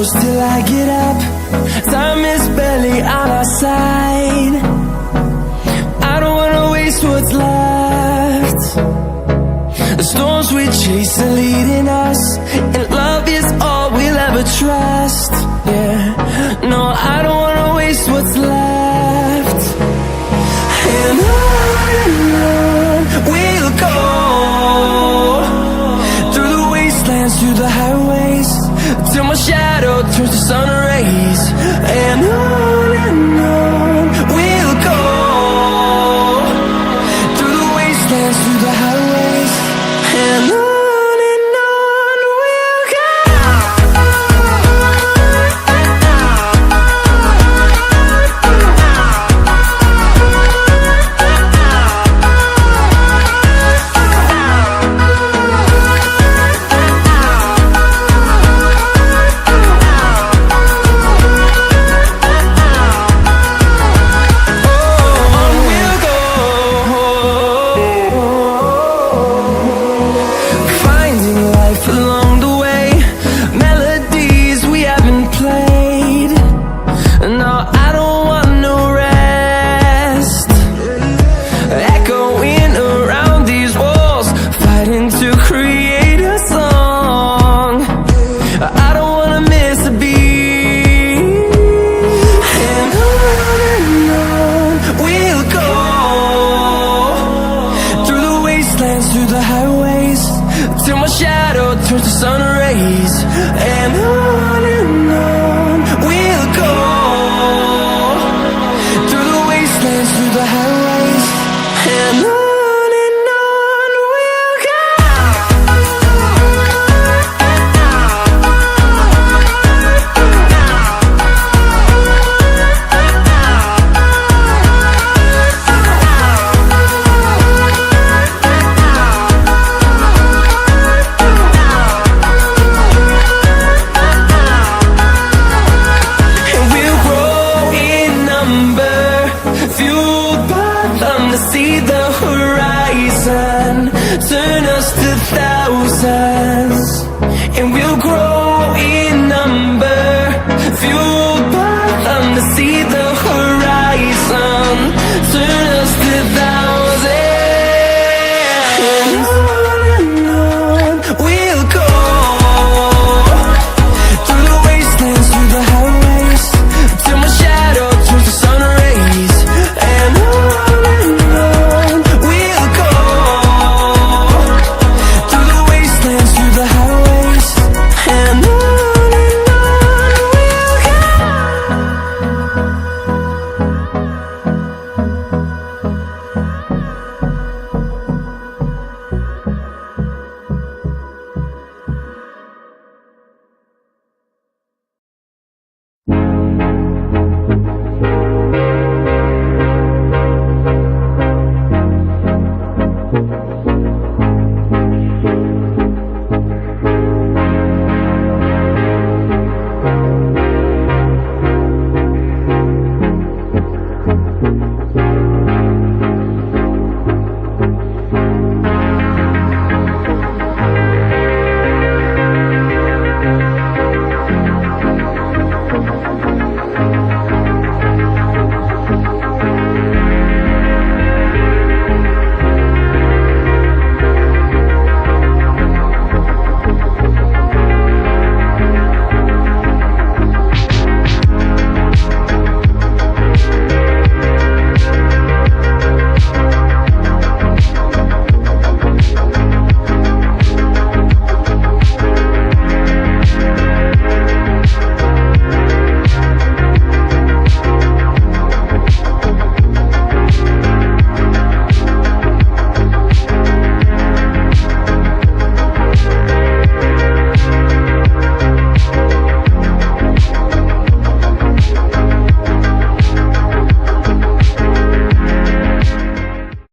close till I get up. Time is barely on our side. I don't wanna waste what's left. The storms we chase are leading us, and love is all we'll ever trust. Yeah, no, I don't wanna waste what's left. And on we'll go, through the wastelands, through the highways, till my shadow turns to sun rays. And on we'll go, through the wastelands, through the highways, and on we'll go. Through the highways, till my shadow turns to sun rays. And on we'll go, through the wastelands, through the highways, and on we'll go. See the horizon, turn us to thousands, and we'll grow in number, fuel